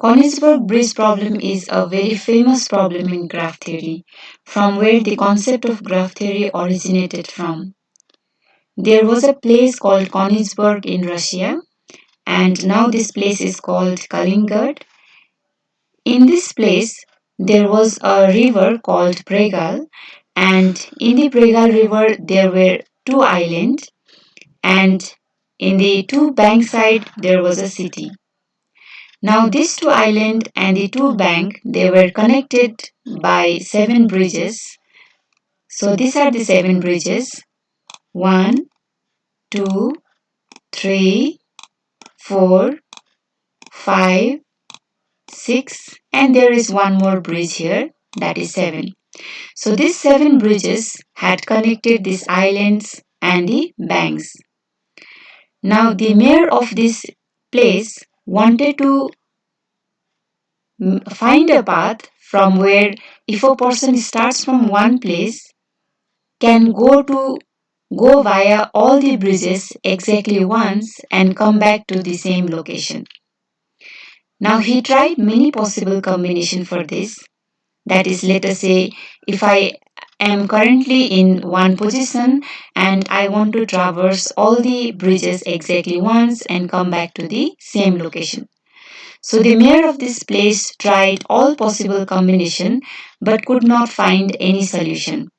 Königsberg bridge problem is a very famous problem in graph theory, from where the concept of graph theory originated from. There was a place called Königsberg in Russia, and now this place is called Kaliningrad. In this place, there was a river called Pregal, and in the Pregal river, there were two islands, and in the two bank side, there was a city. Now, these two islands and the two bank, they were connected by 7 bridges. So, these are the 7 bridges: 1, 2, 3, 4, 5, 6, and there is one more bridge here, that is 7. So these 7 bridges had connected these islands and the banks. Now the mayor of this place wanted to find a path from where, if a person starts from one place, can go via all the bridges exactly once and come back to the same location. Now he tried many possible combination for this. That is, let us say, if I am currently in one position and I want to traverse all the bridges exactly once and come back to the same location. So the mayor of this place tried all possible combination but could not find any solution.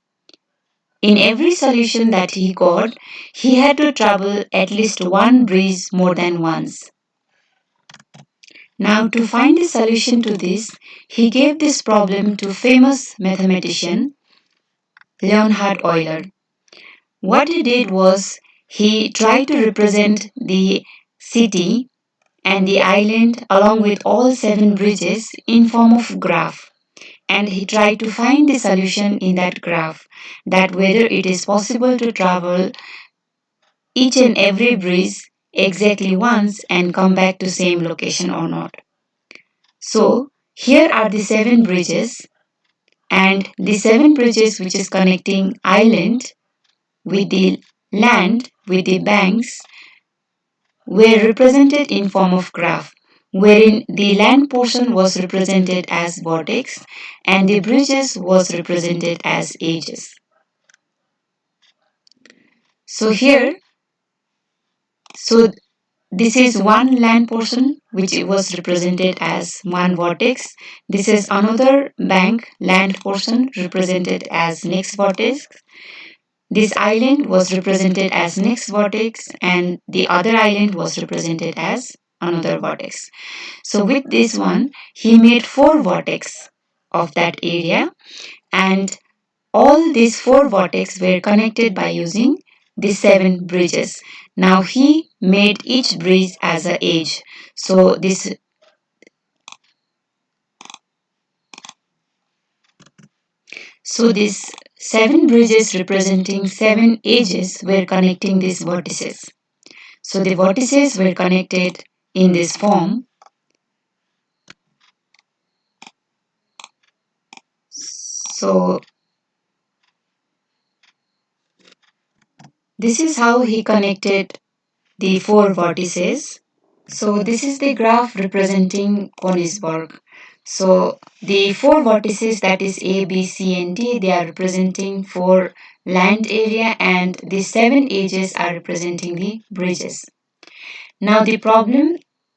In every solution that he got, he had to travel at least one bridge more than once. Now, to find the solution to this, he gave this problem to famous mathematician Leonhard Euler. What he did was he tried to represent the city and the island along with all 7 bridges in form of graph, and he tried to find the solution in that graph, that whether it is possible to travel each and every bridge exactly once and come back to same location or not. So here are the 7 bridges, and the 7 bridges which is connecting island with the land with the banks were represented in form of graph, wherein the land portion was represented as vertex and the bridges was represented as edges. So here, so this is one land portion which was represented as one vertex. This is another bank land portion represented as next vertex. This island was represented as next vertex and the other island was represented as another vertex. So with this one, he made 4 vertex of that area, and all these 4 vertex were connected by using the 7 bridges. Now he made each bridge as an edge. So this 7 bridges representing 7 edges were connecting these vertices. So the vertices were connected in this form. So this is how he connected the 4 vertices. So this is the graph representing Königsberg. So the 4 vertices, that is A, B, C and D, they are representing 4 land area, and the 7 edges are representing the bridges. Now the problem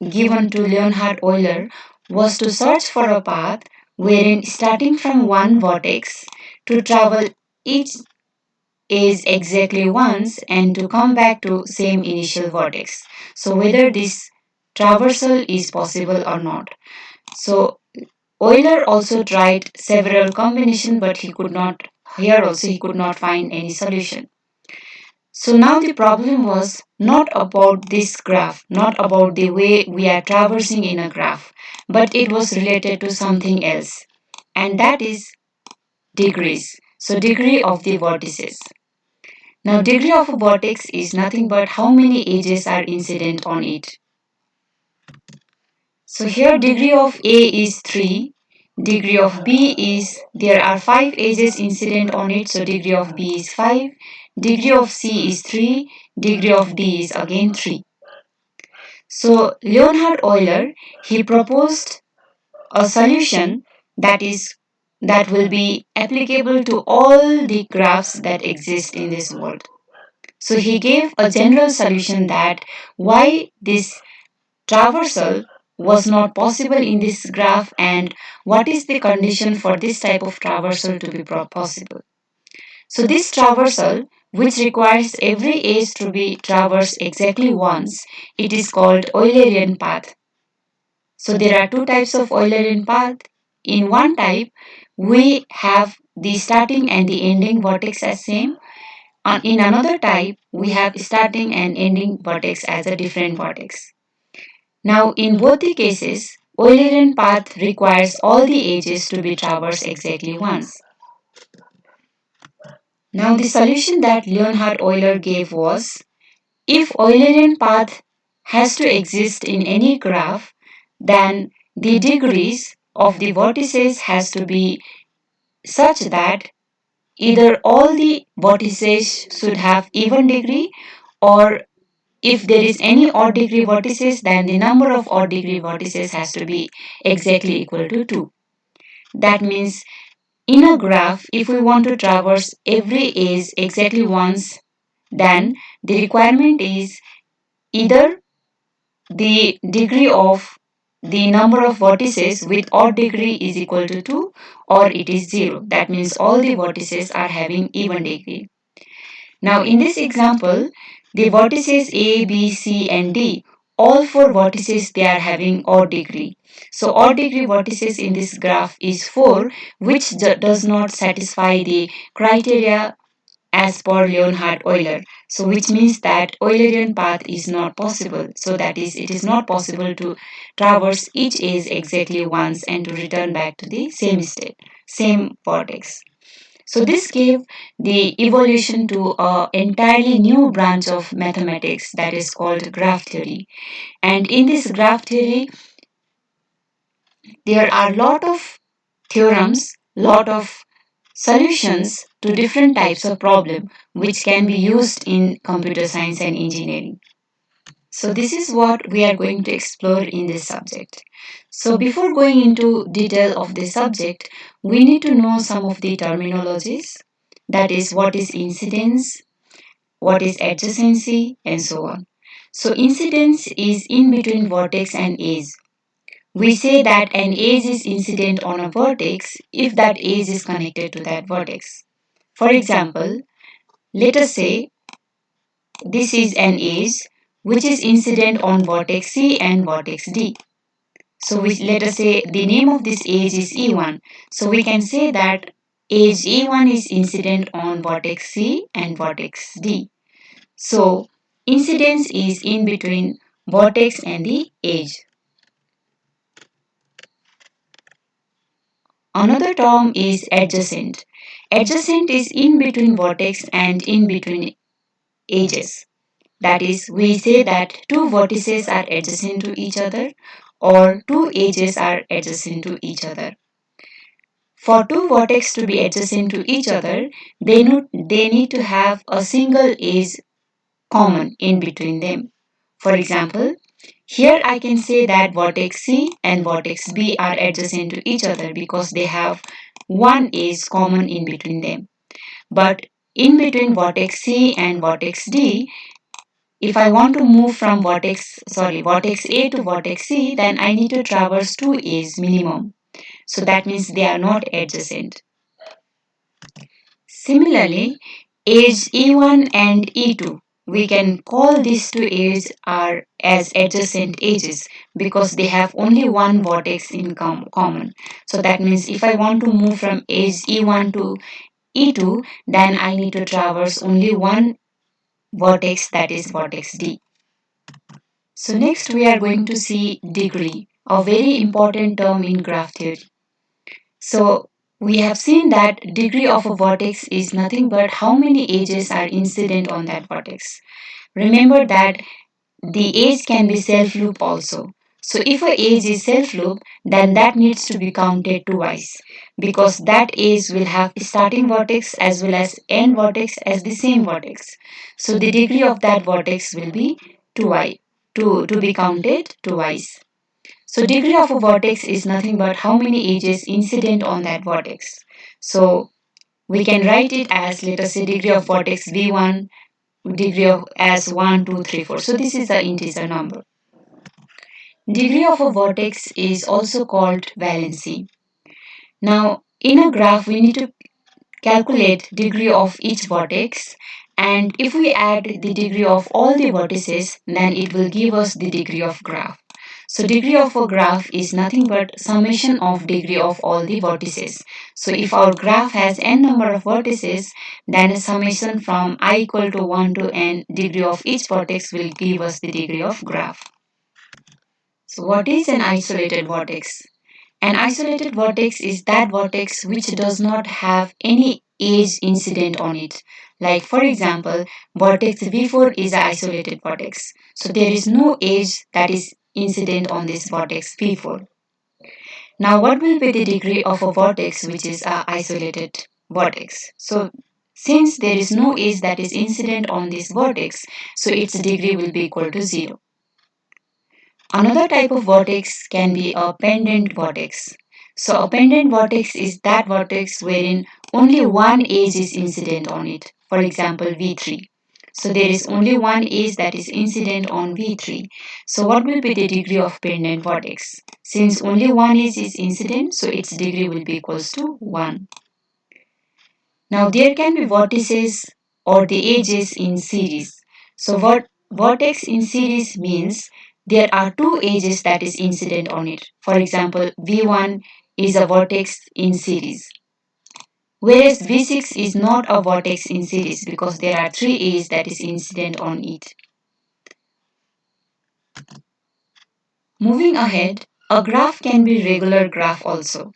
given to Leonhard Euler was to search for a path wherein, starting from one vertex, to travel each edge exactly once and to come back to same initial vertex. So whether this traversal is possible or not. So Euler also tried several combinations, but he could not, here also he could not find any solution. So now the problem was not about this graph, not about the way we are traversing in a graph, but it was related to something else, and that is degrees. So degree of the vertices. Now degree of a vertex is nothing but how many edges are incident on it. So here degree of A is 3, degree of B is, there are 5 edges incident on it, so degree of B is 5, degree of C is 3, degree of D is again 3. So Leonhard Euler, he proposed a solution that will be applicable to all the graphs that exist in this world. So he gave a general solution that why this traversal was not possible in this graph and what is the condition for this type of traversal to be possible. So this traversal, which requires every edge to be traversed exactly once, it is called Eulerian path. So there are two types of Eulerian path. In one type, we have the starting and the ending vertex as same. In another type, we have starting and ending vertex as a different vertex. Now, in both the cases, Eulerian path requires all the edges to be traversed exactly once. Now, the solution that Leonhard Euler gave was if Eulerian path has to exist in any graph, then the degrees of the vertices has to be such that either all the vertices should have even degree, or if there is any odd degree vertices, then the number of odd degree vertices has to be exactly equal to 2. That means in a graph, if we want to traverse every edge exactly once, then the requirement is either the degree of the number of vertices with odd degree is equal to 2 or it is 0. That means all the vertices are having even degree. Now in this example, the vertices A, B, C and D, all four vertices they are having odd degree. So odd degree vertices in this graph is 4, which does not satisfy the criteria as per Leonhard Euler. So which means that Eulerian path is not possible. So that is, it is not possible to traverse each edge exactly once and to return back to the same state, same vertex. So this gave the evolution to an entirely new branch of mathematics that is called graph theory. And in this graph theory, there are lot of theorems, lot of solutions to different types of problem which can be used in computer science and engineering. So this is what we are going to explore in this subject. So before going into detail of this subject, we need to know some of the terminologies. That is what is incidence, what is adjacency and so on. So incidence is in between vertex and edge. We say that an edge is incident on a vertex if that edge is connected to that vertex. For example, let us say this is an edge which is incident on vertex C and vertex D. So let us say the name of this edge is E1. So we can say that edge E1 is incident on vertex C and vertex D. So incidence is in between vertex and the edge. Another term is adjacent. Adjacent is in between vertex and in between edges. That is, we say that two vertices are adjacent to each other or two edges are adjacent to each other. For two vertices to be adjacent to each other, they need to have a single edge common in between them. For example, here I can say that vertex C and vertex B are adjacent to each other because they have one edge common in between them. But in between vertex C and vertex D, if I want to move from vertex A to vertex C, then I need to traverse two edges minimum. So that means they are not adjacent. Similarly, edge E1 and E2, we can call these two edges are as adjacent edges because they have only one vertex in common. So that means if I want to move from edge E1 to E2, then I need to traverse only one vertex, that is vertex D. So next we are going to see degree, a very important term in graph theory. So we have seen that degree of a vertex is nothing but how many edges are incident on that vertex. Remember that the edge can be self-loop also. So if a edge is self-loop, then that needs to be counted twice because that edge will have starting vertex as well as end vertex as the same vertex. So the degree of that vertex will be twice to be counted twice. So degree of a vertex is nothing but how many edges incident on that vertex. So we can write it as, let us say, degree of vertex v1, degree of as 1, 2, 3, 4. So this is the integer number. Degree of a vertex is also called valency. Now, in a graph, we need to calculate degree of each vertex, and if we add the degree of all the vertices, then it will give us the degree of graph. So degree of a graph is nothing but summation of degree of all the vertices. So if our graph has n number of vertices, then a summation from I equal to 1 to n degree of each vertex will give us the degree of graph. So what is an isolated vertex? An isolated vertex is that vertex which does not have any edge incident on it. Like for example, vertex V4 is an isolated vertex. So there is no edge that is incident on this vertex V4. Now what will be the degree of a vertex which is an isolated vertex? So since there is no edge that is incident on this vertex, so its degree will be equal to 0. Another type of vertex can be a pendant vertex. So a pendant vertex is that vertex wherein only one edge is incident on it. For example, V3. So there is only one edge that is incident on V3. So what will be the degree of pendant vertex? Since only one edge is incident, so its degree will be equals to 1. Now there can be vertices or the edges in series. So vertex in series means there are two edges that is incident on it. For example, V1 is a vertex in series. Whereas V6 is not a vertex in series because there are three edges that is incident on it. Moving ahead, a graph can be regular graph also.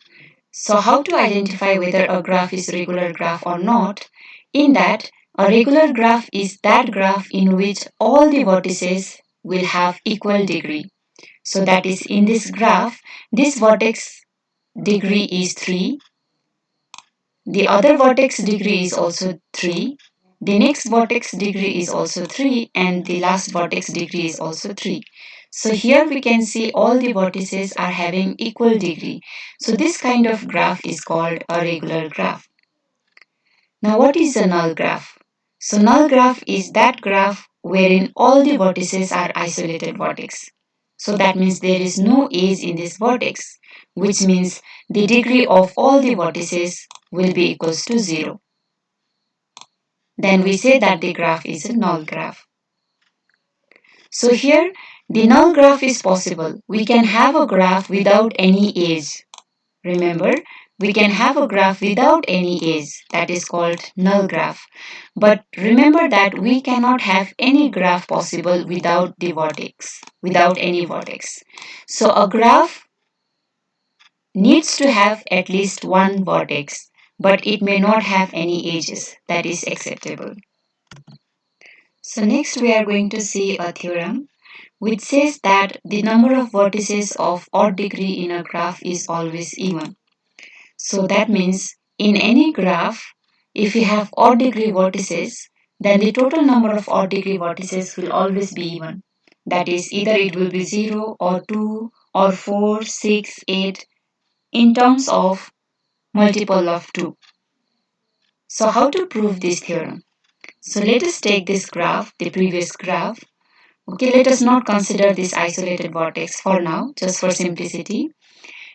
So how to identify whether a graph is regular graph or not? In that, a regular graph is that graph in which all the vertices will have equal degree. So that is in this graph, this vertex degree is 3, the other vertex degree is also 3, the next vertex degree is also 3, and the last vertex degree is also 3. So here we can see all the vertices are having equal degree. So this kind of graph is called a regular graph. Now what is a null graph? So null graph is that graph wherein all the vertices are isolated vertex. So that means there is no edge in this vertex, which means the degree of all the vertices will be equals to 0. Then we say that the graph is a null graph. So here the null graph is possible. We can have a graph without any edge. Remember, we can have a graph without any edge, that is called null graph. But remember that we cannot have any graph possible without the vertex, without any vertex. So a graph needs to have at least one vertex, but it may not have any edges. That is acceptable. So next we are going to see a theorem which says that the number of vertices of odd degree in a graph is always even. So that means in any graph, if you have odd degree vertices, then the total number of odd degree vertices will always be even. That is, either it will be 0 or 2 or 4, 6, 8 in terms of multiple of 2. So how to prove this theorem? So let us take this graph, the previous graph. Okay, let us not consider this isolated vertex for now, just for simplicity.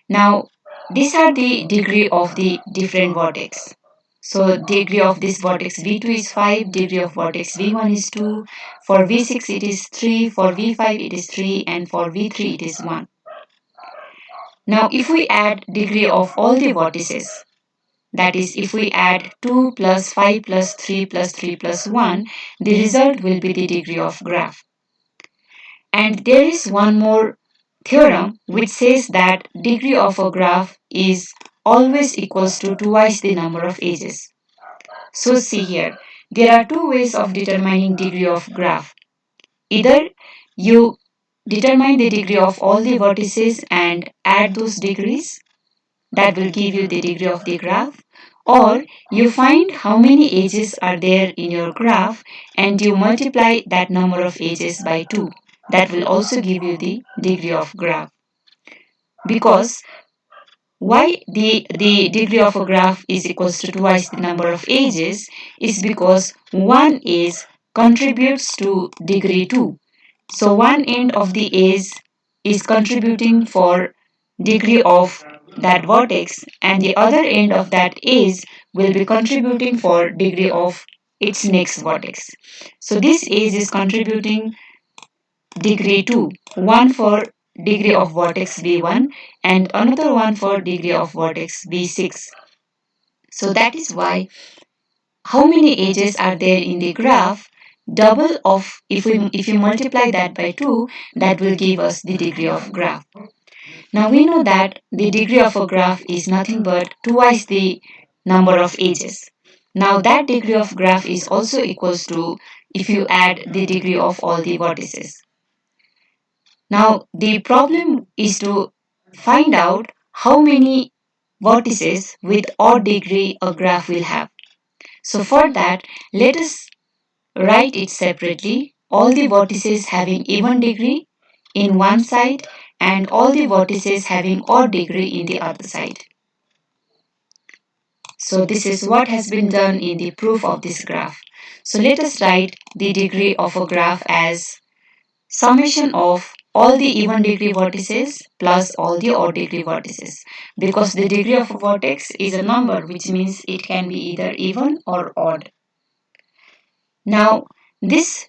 Now, these are the degree of the different vertex. So degree of this vertex V2 is 5, degree of vertex V1 is 2, for V6 it is 3, for V5 it is 3, and for V3 it is 1. Now if we add degree of all the vertices, that is if we add 2 plus 5 plus 3 plus 3 plus 1, the result will be the degree of graph. And there is one more theorem which says that degree of a graph is always equals to twice the number of edges. So see here, there are two ways of determining degree of graph. Either you determine the degree of all the vertices and add those degrees, that will give you the degree of the graph, or you find how many edges are there in your graph and you multiply that number of edges by 2. That will also give you the degree of graph. Because why the degree of a graph is equals to twice the number of edges is because one edge contributes to degree 2. So one end of the edge is contributing for degree of that vertex and the other end of that edge will be contributing for degree of its next vertex. So this edge is contributing degree 2, one for degree of vertex V1 and another one for degree of vertex V6. So that is why how many edges are there in the graph, double of if you multiply that by 2, that will give us the degree of graph. Now we know that the degree of a graph is nothing but twice the number of edges. Now that degree of graph is also equals to if you add the degree of all the vertices. Now the problem is to find out how many vertices with odd degree a graph will have. So for that, let us write it separately. All the vertices having even degree in one side and all the vertices having odd degree in the other side. So this is what has been done in the proof of this graph. So let us write the degree of a graph as summation of all the even degree vertices plus all the odd degree vertices, because the degree of a vertex is a number, which means it can be either even or odd. Now this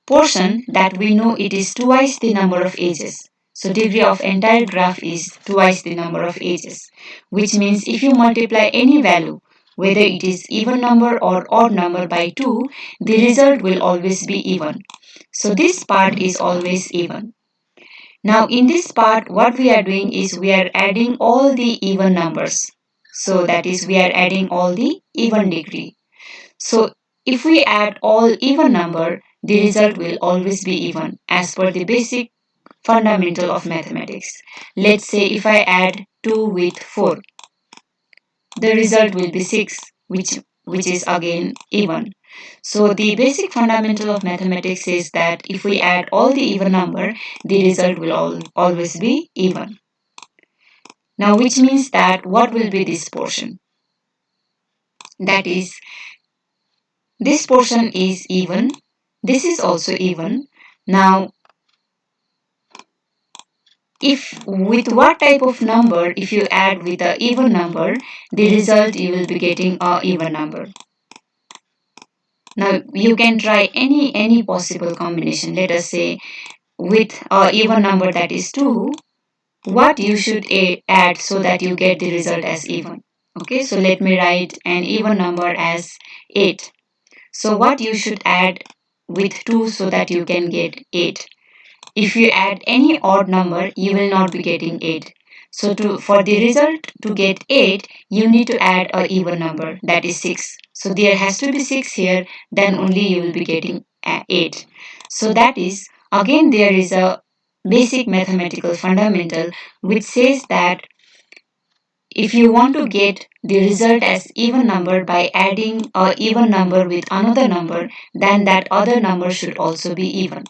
portion that we know it is twice the number of edges. So degree of entire graph is twice the number of edges, which means if you multiply any value, whether it is even number or odd number by 2, the result will always be even. So this part is always even. Now in this part what we are doing is we are adding all the even numbers. So that is we are adding all the even degree. So if we add all even number, the result will always be even as per the basic fundamental of mathematics. Let's say if I add 2 with 4, the result will be 6, which is again even. So the basic fundamental of mathematics is that if we add all the even number, the result will always be even. Now which means that what will be this portion? That is, this portion is even, this is also even. Now if with what type of number, if you add with a even number, the result you will be getting a even number. Now you can try any possible combination. Let us say with a even number, that is 2, what you should add so that you get the result as even. Okay, so let me write an even number as 8. So what you should add with 2 so that you can get 8. If you add any odd number, you will not be getting 8. So for the result to get 8, you need to add a even number, that is 6. So there has to be 6 here, then only you will be getting 8. So that is, again there is a basic mathematical fundamental which says that if you want to get the result as even number by adding a even number with another number, then that other number should also be even,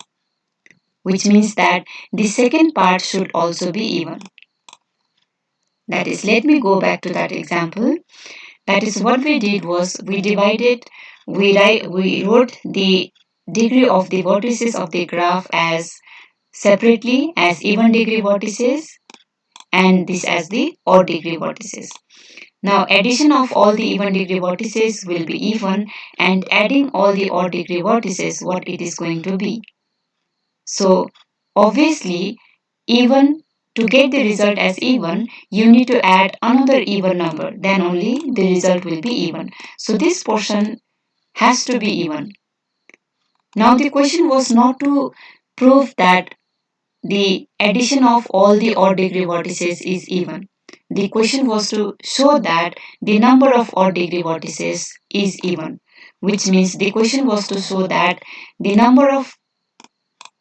which means that the second part should also be even. That is, let me go back to that example. That is, what we did was we wrote the degree of the vertices of the graph as separately as even degree vertices and this as the odd degree vertices. Now addition of all the even degree vertices will be even, and adding all the odd degree vertices, what it is going to be. So obviously, even to get the result as even, you need to add another even number, then only the result will be even. So this portion has to be even. Now the question was not to prove that the addition of all the odd degree vertices is even. The question was to show that the number of odd degree vertices is even, which means the question was to show that the number of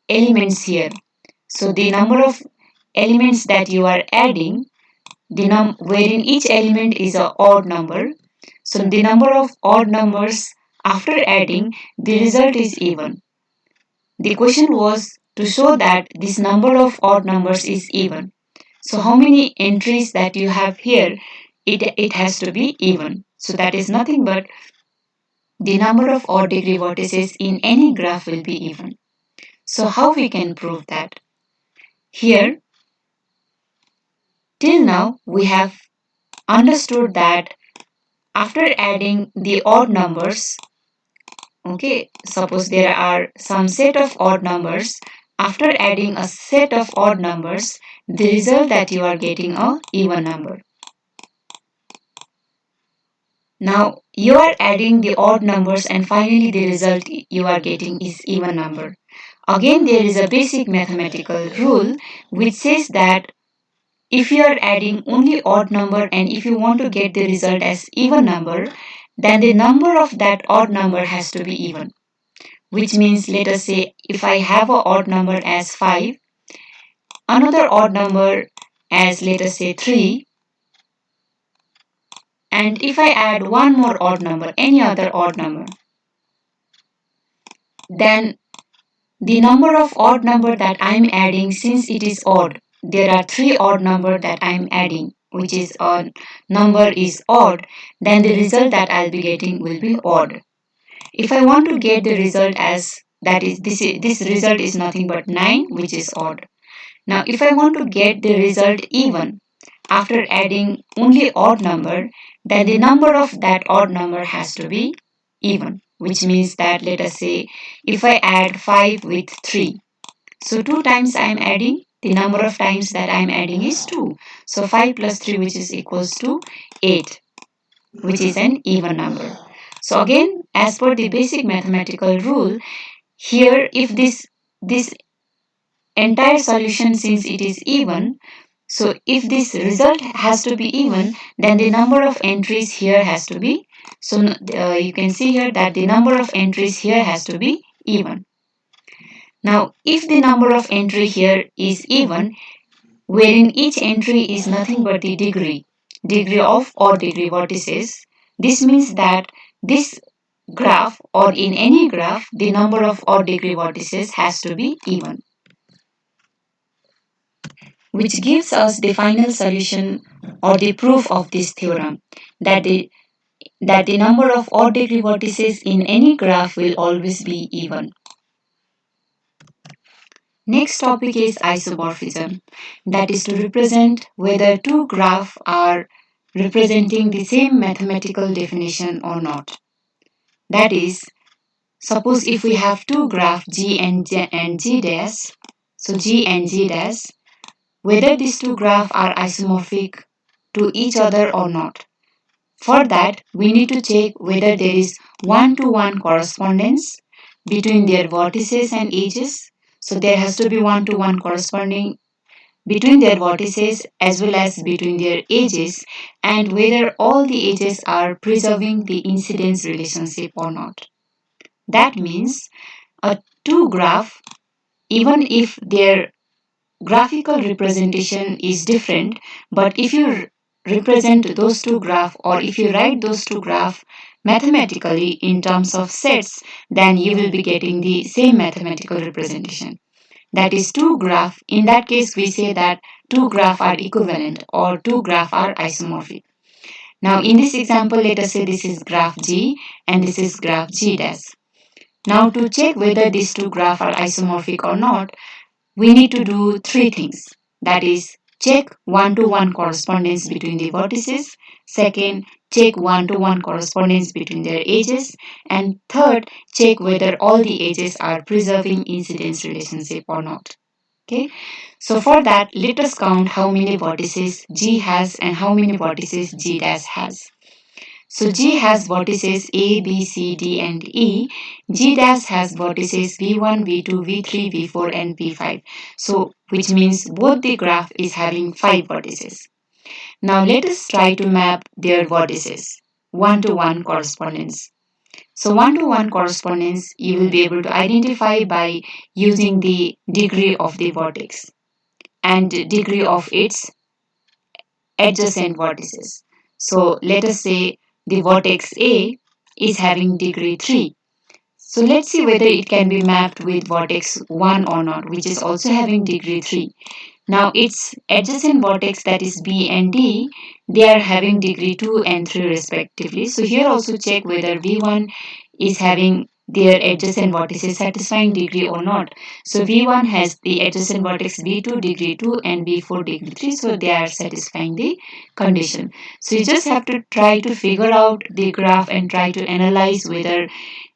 elements here. So the number of elements that you are adding, wherein each element is an odd number. So the number of odd numbers after adding, the result is even. The question was to show that this number of odd numbers is even. So how many entries that you have here, it has to be even. So that is nothing but the number of odd degree vertices in any graph will be even. So how we can prove that? Here, till now, we have understood that after adding the odd numbers, okay, suppose there are some set of odd numbers, after adding a set of odd numbers, the result that you are getting a even number. Now you are adding the odd numbers and finally the result you are getting is even number. Again, there is a basic mathematical rule which says that if you are adding only odd number and if you want to get the result as even number, then the number of that odd number has to be even. Which means, let us say, if I have an odd number as 5, another odd number as, let us say, 3, and if I add one more odd number, any other odd number, then the number of odd number that I'm adding, since it is odd, there are 3 odd number that I'm adding, which is a number is odd, then the result that I'll be getting will be odd. If I want to get the result as, that is this result is nothing but 9, which is odd. Now if I want to get the result even after adding only odd number, then the number of that odd number has to be even, which means that, let us say, if I add 5 with 3, so 2 times I am adding, the number of times that I am adding is 2. So 5 plus 3, which is equals to 8, which is an even number. So again, as per the basic mathematical rule, here if this entire solution, since it is even, so if this result has to be even, then the number of entries here has to be, so you can see here that the number of entries here has to be even. Now if the number of entry here is even, wherein each entry is nothing but the degree of odd degree vertices, this means that this graph, or in any graph, the number of odd degree vertices has to be even, which gives us the final solution or the proof of this theorem, that the number of odd degree vertices in any graph will always be even. Next topic is isomorphism, that is to represent whether two graphs are representing the same mathematical definition or not. That is, suppose if we have two graphs G and G dash, so G and G dash, whether these two graphs are isomorphic to each other or not. For that, we need to check whether there is one-to-one correspondence between their vertices and edges. So there has to be one-to-one corresponding between their vertices as well as between their edges, and whether all the edges are preserving the incidence relationship or not. That means a two graph, even if their graphical representation is different, but if you represent those two graphs, or if you write those two graphs mathematically in terms of sets, then you will be getting the same mathematical representation. That is two graph. In that case, we say that two graph are equivalent or two graph are isomorphic. Now in this example, let us say this is graph G and this is graph G dash. Now to check whether these two graphs are isomorphic or not, we need to do three things. That is, check one-to-one correspondence between the vertices. Second, check one-to-one correspondence between their edges. And third, check whether all the edges are preserving incidence relationship or not. Okay. So for that, let us count how many vertices G has and how many vertices G dash has. So G has vertices A, B, C, D and E. G dash has vertices V1, V2, V3, V4 and V5. So which means both the graph is having 5 vertices. Now let us try to map their vertices. One-to-one correspondence. So one-to-one correspondence you will be able to identify by using the degree of the vertex and degree of its adjacent vertices. So let us say the vertex A is having degree 3. So let's see whether it can be mapped with vertex 1 or not, which is also having degree 3. Now its adjacent vertex, that is B and D, they are having degree 2 and 3 respectively. So here also check whether V1 is having their adjacent vertices satisfying degree or not. So V1 has the adjacent vertex V2 degree 2 and V4 degree 3, so they are satisfying the condition. So you just have to try to figure out the graph and try to analyze whether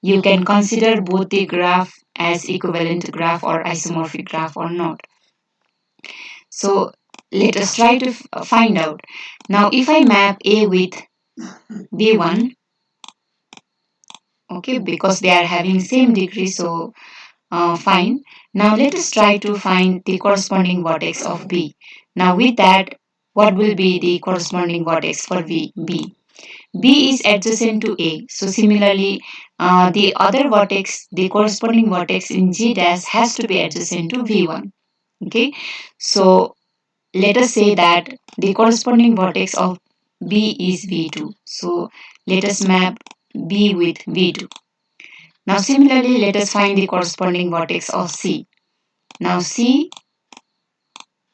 you can consider both the graph as equivalent graph or isomorphic graph or not. So let us try to find out. Now if I map A with B1, okay, because they are having same degree, so fine. Now let us try to find the corresponding vertex of B. Now with that, what will be the corresponding vertex for B? B is adjacent to A. So similarly, the other vertex, the corresponding vertex in G dash has to be adjacent to V1. Okay, so let us say that the corresponding vertex of B is V2. So let us map B with V2. Now similarly, let us find the corresponding vertex of C. Now C,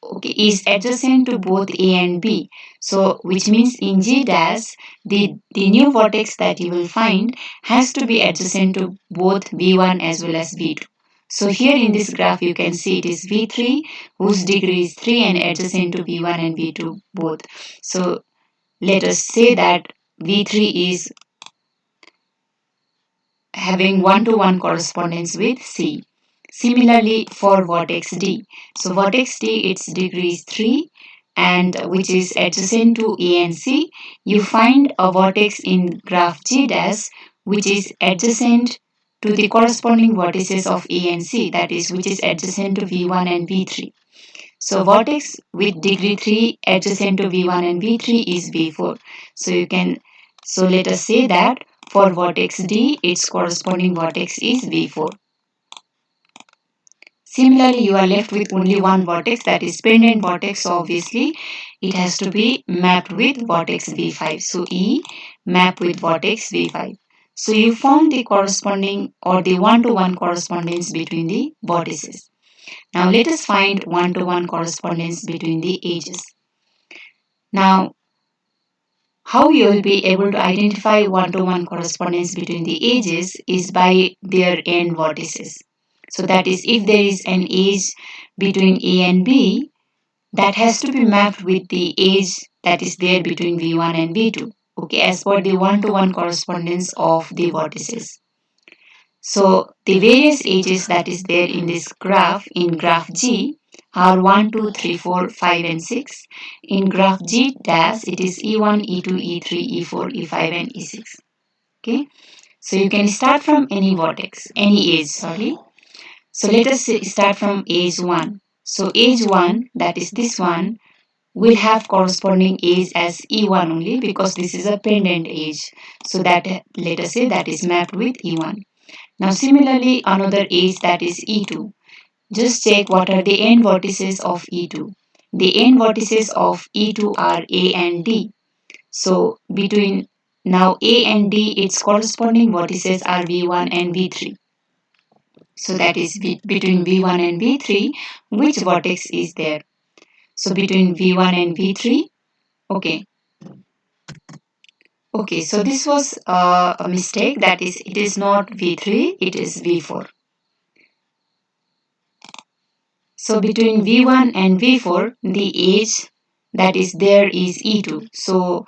okay, is adjacent to both A and B. So which means in G dash, the new vertex that you will find has to be adjacent to both V1 as well as V2. So here in this graph you can see it is V3 whose degree is 3 and adjacent to V1 and V2 both. So let us say that V3 is having one-to-one correspondence with C. Similarly for vertex D. So vertex D, its degree is 3 and which is adjacent to A and C. You find a vertex in graph G dash which is adjacent to the corresponding vertices of A and C, that is which is adjacent to V1 and V3. So vertex with degree 3 adjacent to V1 and V3 is V4. So let us say that for vertex D, its corresponding vertex is V4. Similarly, you are left with only one vertex, that is pendant vertex. So obviously, it has to be mapped with vertex V5. So E map with vertex V5. So you found the corresponding or the one-to-one correspondence between the vertices. Now let us find one-to-one correspondence between the edges. Now, how you will be able to identify one-to-one correspondence between the edges is by their end vertices. So that is, if there is an edge between A and B, that has to be mapped with the edge that is there between V1 and V2. Okay, as per the one-to-one correspondence of the vertices. So the various edges that is there in this graph, in graph G, are 1, 2, 3, 4, 5 and 6. In graph G dash, it is E1, E2, E3, E4, E5 and E6. Okay. So you can start from any vertex, any edge, sorry. So let us start from edge 1. So edge 1, that is this one, will have corresponding edge as E1 only because this is a pendant edge. So that let us say that is mapped with E1. Now similarly another edge, that is E2. Just check what are the end vertices of E2. The end vertices of E2 are A and D. So between now A and D, its corresponding vertices are V1 and V3. So that is between V1 and V3, which vertex is there? So between V1 and V3, okay. Okay, so this was a mistake, that is, it is not V3, it is V4. So between V1 and V4, the edge that is there is E2. So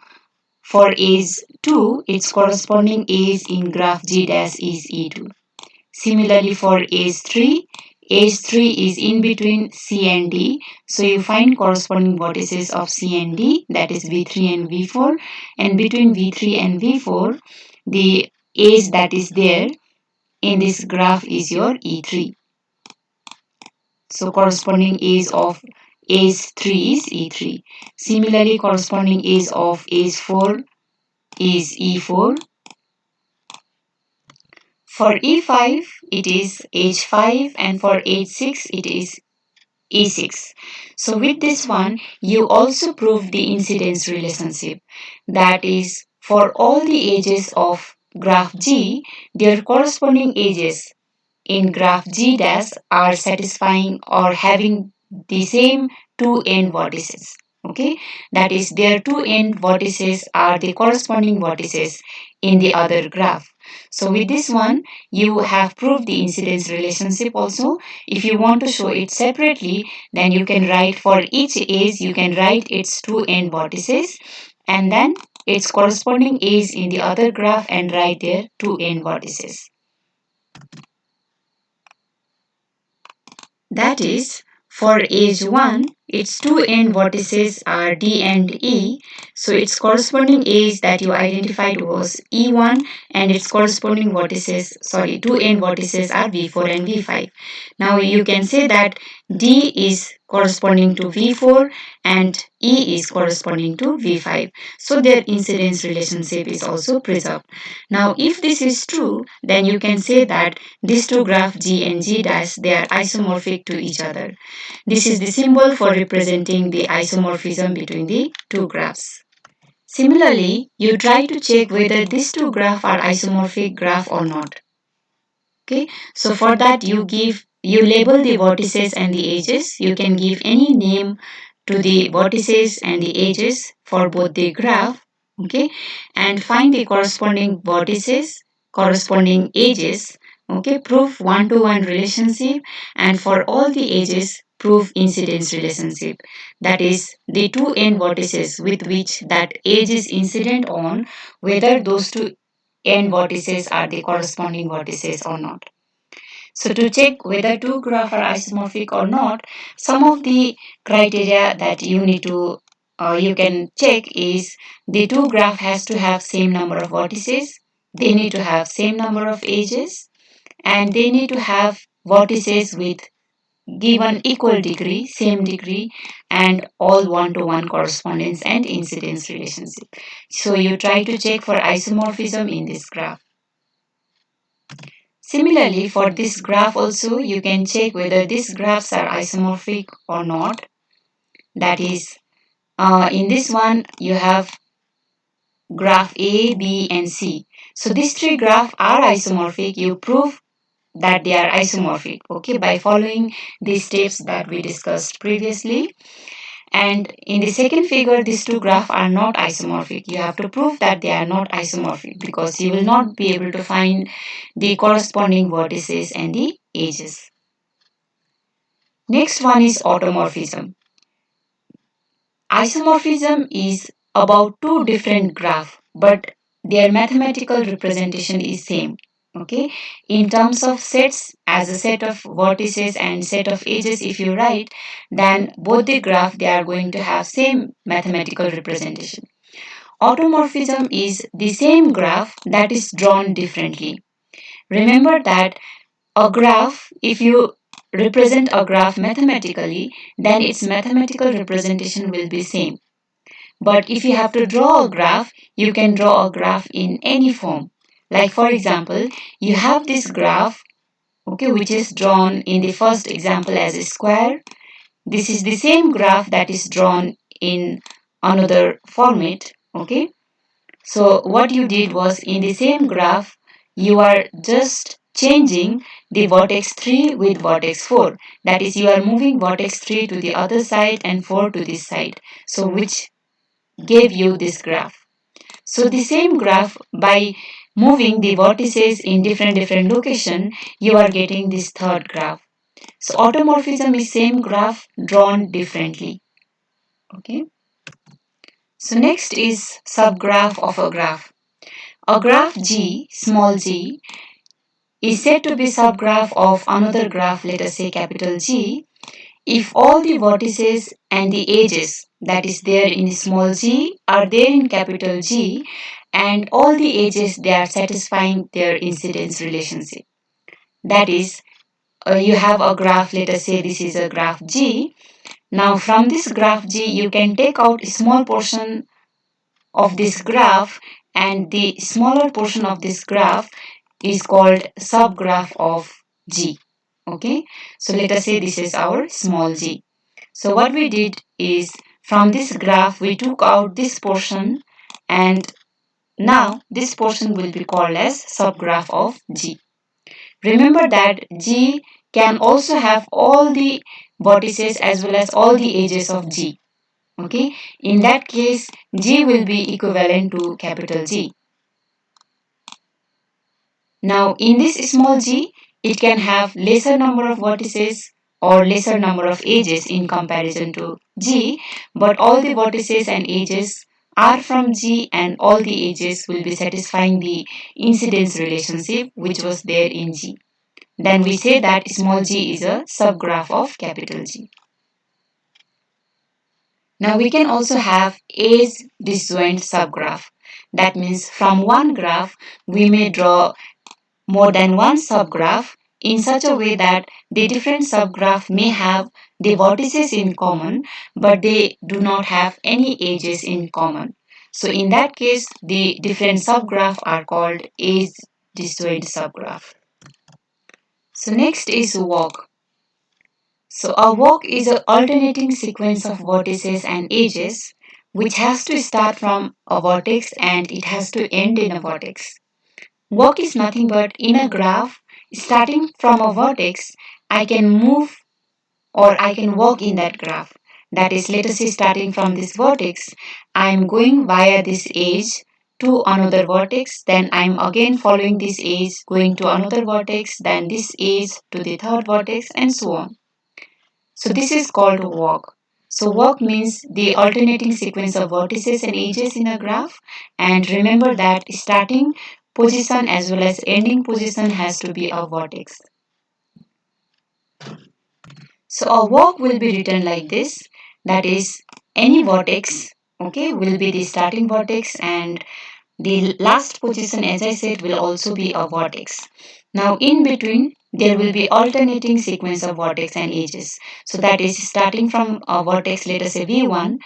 for edge 2, its corresponding edge in graph G dash is E2. Similarly for edge 3 is in between C and D. So you find corresponding vertices of C and D, that is V3 and V4. And between V3 and V4, the edge that is there in this graph is your E3. So corresponding edge of edge 3 is E3. Similarly, corresponding edge of edge 4 is E4. For E5, it is edge 5 and for edge 6, it is E6. So with this one, you also prove the incidence relationship. That is, for all the edges of graph G, their corresponding edges in graph G dash are satisfying or having the same two end vertices. Okay, that is, their two end vertices are the corresponding vertices in the other graph. So with this one, you have proved the incidence relationship also. If you want to show it separately, then you can write for each edge, you can write its two end vertices and then its corresponding edge in the other graph and write their two end vertices. That is, for edge 1, its two end vertices are D and E, so its corresponding edge that you identified was E1 and its corresponding vertices, two end vertices are V4 and V5. Now you can say that D is corresponding to V4 and E is corresponding to V5. So their incidence relationship is also preserved. Now if this is true, then you can say that these two graphs G and G dash, they are isomorphic to each other. This is the symbol for representing the isomorphism between the two graphs. Similarly, you try to check whether these two graphs are isomorphic graph or not. Okay, so for that you label the vertices and the edges. You can give any name to the vertices and the edges for both the graph. Okay, and find the corresponding vertices, corresponding edges. Okay, prove one-to-one relationship, and for all the edges, prove incidence relationship. That is, the two end vertices with which that edge is incident on, whether those two end vertices are the corresponding vertices or not. So to check whether two graphs are isomorphic or not, some of the criteria that you can check is the two graph has to have same number of vertices, they need to have same number of edges, and they need to have vertices with given equal degree, same degree, and all one-to-one correspondence and incidence relationship. So you try to check for isomorphism in this graph. Similarly, for this graph also, you can check whether these graphs are isomorphic or not. That is, in this one, you have graph A, B, and C. So these three graphs are isomorphic. You prove that they are isomorphic, okay, by following these steps that we discussed previously. And in the second figure, these two graphs are not isomorphic. You have to prove that they are not isomorphic because you will not be able to find the corresponding vertices and the edges. Next one is automorphism. Isomorphism is about two different graphs, but their mathematical representation is same. Okay, in terms of sets, as a set of vertices and set of edges, if you write, then both the graph they are going to have same mathematical representation. Automorphism is the same graph that is drawn differently. Remember that a graph, if you represent a graph mathematically, then its mathematical representation will be same. But if you have to draw a graph, you can draw a graph in any form. Like for example, you have this graph, okay, which is drawn in the first example as a square. This is the same graph that is drawn in another format, okay. So what you did was in the same graph, you are just changing the vertex 3 with vertex 4. That is, you are moving vertex 3 to the other side and 4 to this side. So which gave you this graph. So the same graph, by moving the vertices in different location, you are getting this third graph. So automorphism is same graph drawn differently. Okay. So next is subgraph of a graph. A graph G, small g, is said to be subgraph of another graph, let us say capital G, if all the vertices and the edges that is there in small g are there in capital G and all the edges they are satisfying their incidence relationship. That is, you have a graph, let us say this is a graph G. Now from this graph G you can take out a small portion of this graph, and the smaller portion of this graph is called subgraph of G. Okay, so let us say this is our small g. So what we did is from this graph we took out this portion, and now this portion will be called as subgraph of G. Remember that G can also have all the vertices as well as all the edges of G. Okay, in that case, G will be equivalent to capital G. Now, in this small g, it can have lesser number of vertices or lesser number of edges in comparison to g, but all the vertices and edges are from g and all the edges will be satisfying the incidence relationship which was there in g. Then we say that small g is a subgraph of capital G. Now we can also have edge disjoint subgraph. That means from one graph we may draw more than one subgraph in such a way that the different subgraph may have the vertices in common but they do not have any edges in common. So in that case the different subgraph are called edge disjoint subgraph. So next is walk. So a walk is an alternating sequence of vertices and edges which has to start from a vertex and it has to end in a vertex. Walk is nothing but in a graph, starting from a vertex, I can move or I can walk in that graph. That is, let us say, starting from this vertex, I am going via this edge to another vertex, then I am again following this edge, going to another vertex, then this edge to the third vertex, and so on. So, this is called walk. So, walk means the alternating sequence of vertices and edges in a graph. And remember that starting position as well as ending position has to be a vertex. So a walk will be written like this. That is, any vertex, okay, will be the starting vertex and the last position, as I said, will also be a vertex. Now, in between, there will be alternating sequence of vertex and edges. So that is starting from a vertex, let us say V1,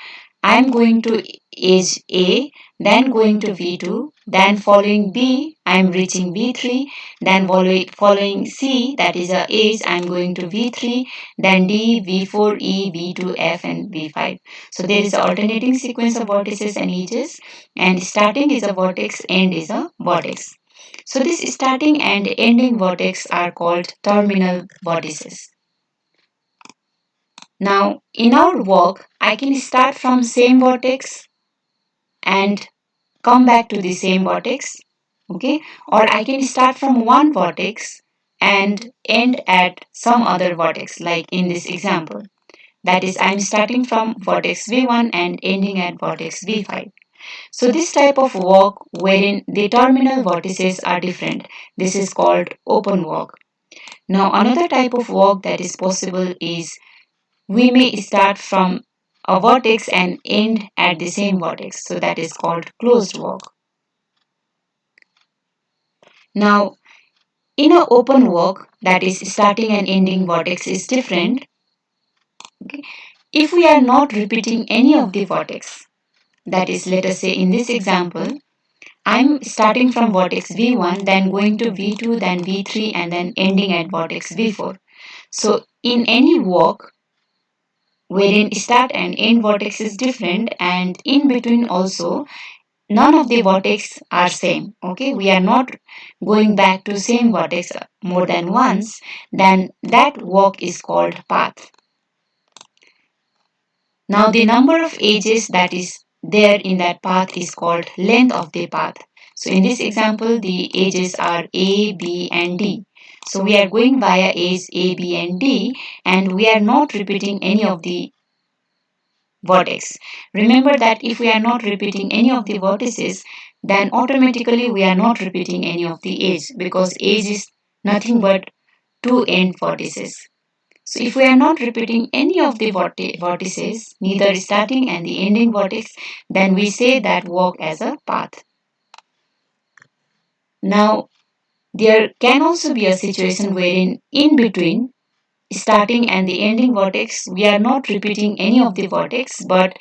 I am going to edge A, then going to V2, then following B, I am reaching V3, then following C, that is a edge, I am going to V3, then D, V4, E, V2, F, and V5. So there is an alternating sequence of vertices and edges, and starting is a vertex, end is a vertex. So this starting and ending vertex are called terminal vertices. Now in our walk, I can start from same vertex and come back to the same vertex, okay? Or I can start from one vertex and end at some other vertex, like in this example. That is, I'm starting from vertex V1 and ending at vertex V5. So this type of walk wherein the terminal vertices are different, this is called open walk. Now another type of walk that is possible is we may start from a vertex and end at the same vertex. So that is called closed walk. Now in an open walk, that is starting and ending vertex is different. Okay? If we are not repeating any of the vertex, that is, let us say in this example, I'm starting from vertex V1, then going to V2, then V3, and then ending at vertex V4. So in any walk, wherein start and end vertex is different, and in between also, none of the vertex are same. Okay, we are not going back to same vertex more than once, then that walk is called path. Now the number of edges that is there in that path is called length of the path. So in this example, the edges are A, B, and D. So we are going via edge A, B, and D, and we are not repeating any of the vertex. Remember that if we are not repeating any of the vertices, then automatically we are not repeating any of the edge, because edge is nothing but two end vertices. So if we are not repeating any of the vertices, neither starting and the ending vertex, then we say that walk as a path. Now, there can also be a situation wherein in between starting and the ending vertex, we are not repeating any of the vertex, but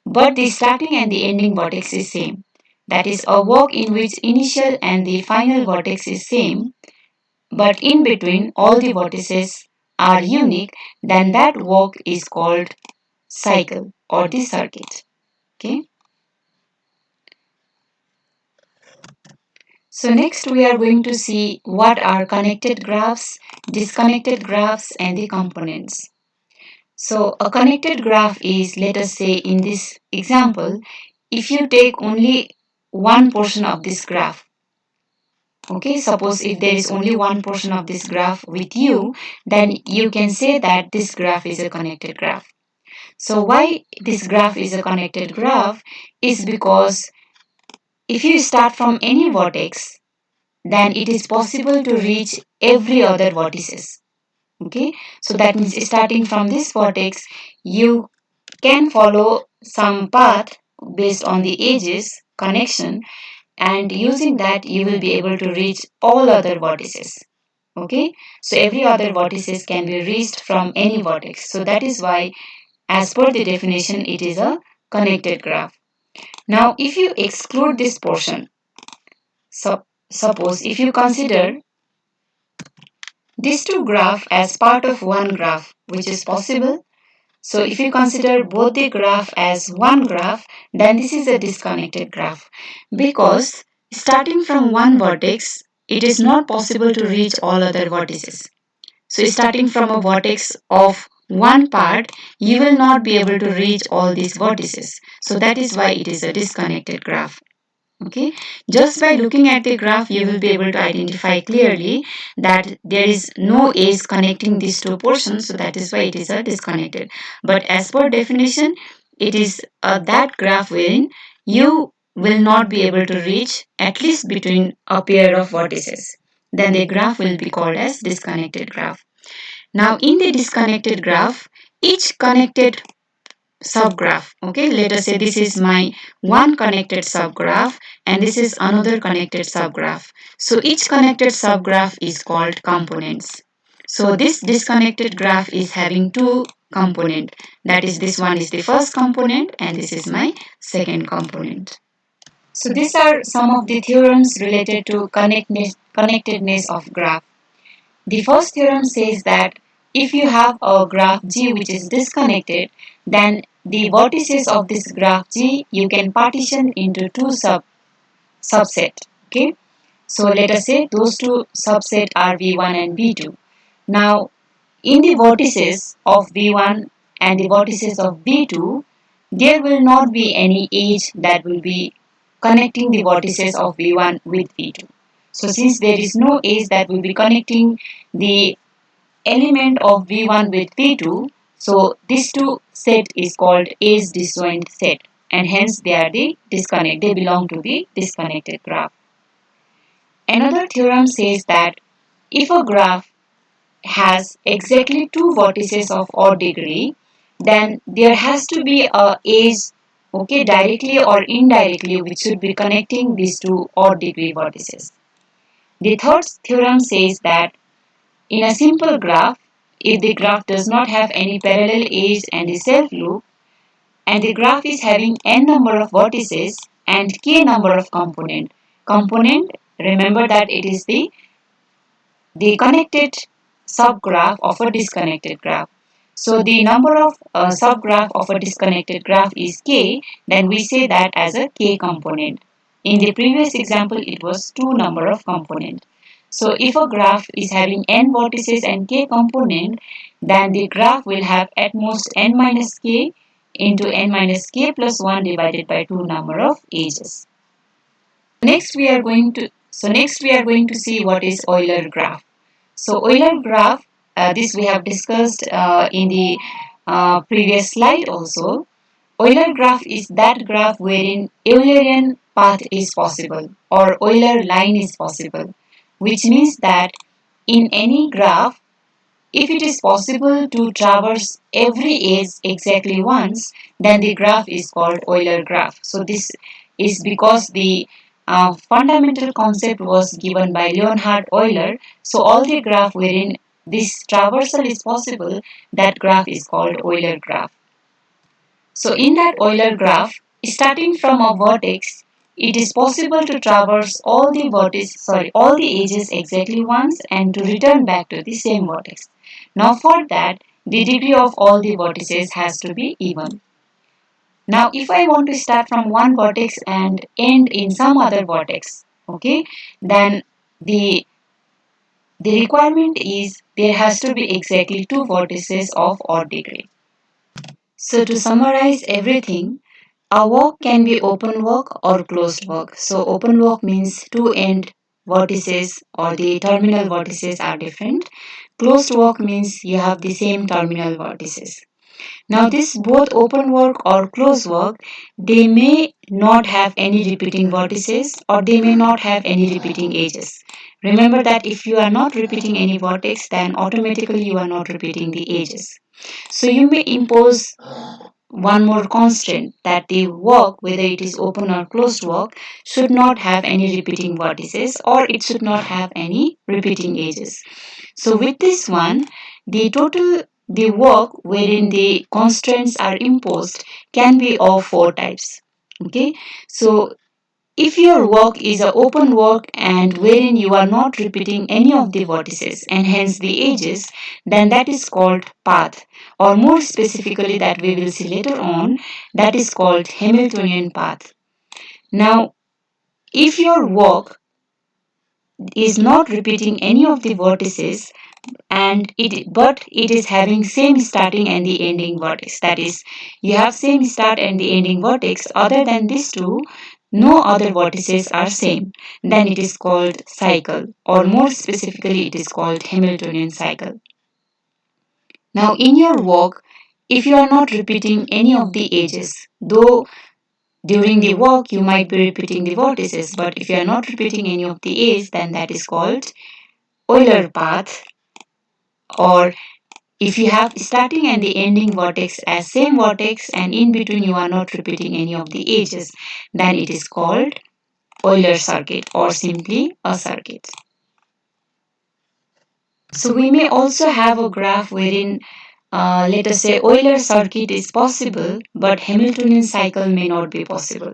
the starting and the ending vertex is same. That is a walk in which initial and the final vertex is same, but in between all the vertices are unique, then that walk is called cycle or the circuit. Okay. So next we are going to see what are connected graphs, disconnected graphs, and the components. So a connected graph is, let us say in this example, if you take only one portion of this graph, okay, suppose if there is only one portion of this graph with you, then you can say that this graph is a connected graph. So why this graph is a connected graph is because if you start from any vertex, then it is possible to reach every other vertices. Okay, so that means starting from this vertex, you can follow some path based on the edges connection, and using that you will be able to reach all other vertices. Okay, so every other vertices can be reached from any vertex. So that is why, as per the definition, it is a connected graph. Now if you exclude this portion, so suppose if you consider these two graphs as part of one graph, which is possible. So if you consider both the graph as one graph, then this is a disconnected graph, because starting from one vertex, it is not possible to reach all other vertices. So starting from a vertex of one part, you will not be able to reach all these vertices. So that is why it is a disconnected graph. Okay, just by looking at the graph, you will be able to identify clearly that there is no edge connecting these two portions, so that is why it is a disconnected. But as per definition, it is that graph wherein you will not be able to reach at least between a pair of vertices. Then the graph will be called as disconnected graph. Now, in the disconnected graph, each connected subgraph. Okay, let us say this is my one connected subgraph and this is another connected subgraph. So each connected subgraph is called components. So this disconnected graph is having two component. That is, this one is the first component and this is my second component. So these are some of the theorems related to connectedness of graph. The first theorem says that if you have a graph G which is disconnected, then the vertices of this graph G you can partition into two subset. Okay, so let us say those two subset are V1 and V2. Now, in the vertices of V1 and the vertices of V2, there will not be any edge that will be connecting the vertices of V1 with V2. So since there is no edge that will be connecting the element of V1 with V2, so this two set is called edge disjoint set, and hence they are the disconnect. They belong to the disconnected graph. Another theorem says that if a graph has exactly two vertices of odd degree, then there has to be a edge, okay, directly or indirectly, which should be connecting these two odd degree vertices. The third theorem says that in a simple graph, if the graph does not have any parallel edge and a self loop, and the graph is having n number of vertices and k number of component, remember that it is the connected subgraph of a disconnected graph. So the number of subgraph of a disconnected graph is k, then we say that as a k component. In the previous example, it was two number of component. So if a graph is having n vertices and k component, then the graph will have at most n minus k into n minus k plus 1 divided by 2 number of edges. Next we are going to see what is Euler graph. So Euler graph, this we have discussed in the previous slide also. Euler graph is that graph wherein Eulerian path is possible or Euler line is possible, which means that in any graph, if it is possible to traverse every edge exactly once, then the graph is called Euler graph. So this is because the fundamental concept was given by Leonhard Euler. So all the graph wherein this traversal is possible, that graph is called Euler graph. So in that Euler graph, starting from a vertex, it is possible to traverse all the edges exactly once and to return back to the same vertex. Now for that, the degree of all the vertices has to be even. Now if I want to start from one vertex and end in some other vertex, okay, then the the requirement is there has to be exactly two vertices of odd degree. So to summarize everything, a walk can be open walk or closed walk. So open walk means two end vertices or the terminal vertices are different. Closed walk means you have the same terminal vertices. Now this both open work or close work, they may not have any repeating vertices or they may not have any repeating edges. Remember that if you are not repeating any vertex, then automatically you are not repeating the edges. So you may impose one more constraint that the work, whether it is open or closed work, should not have any repeating vertices or it should not have any repeating edges. So with this one, the work wherein the constraints are imposed can be of four types. Okay, so if your work is an open work and wherein you are not repeating any of the vertices and hence the edges, then that is called path, or more specifically that we will see later on, that is called Hamiltonian path. Now, if your work is not repeating any of the vertices and it is having same starting and the ending vertex, that is you have same start and the ending vertex, other than these two no other vertices are same, then it is called cycle, or more specifically it is called Hamiltonian cycle. Now in your walk, if you are not repeating any of the edges, though during the walk you might be repeating the vertices, but if you are not repeating any of the edges, then that is called Euler path, or if you have starting and the ending vertex as same vertex and in between you are not repeating any of the edges, then it is called Euler circuit or simply a circuit. So we may also have a graph wherein let us say Euler circuit is possible but Hamiltonian cycle may not be possible.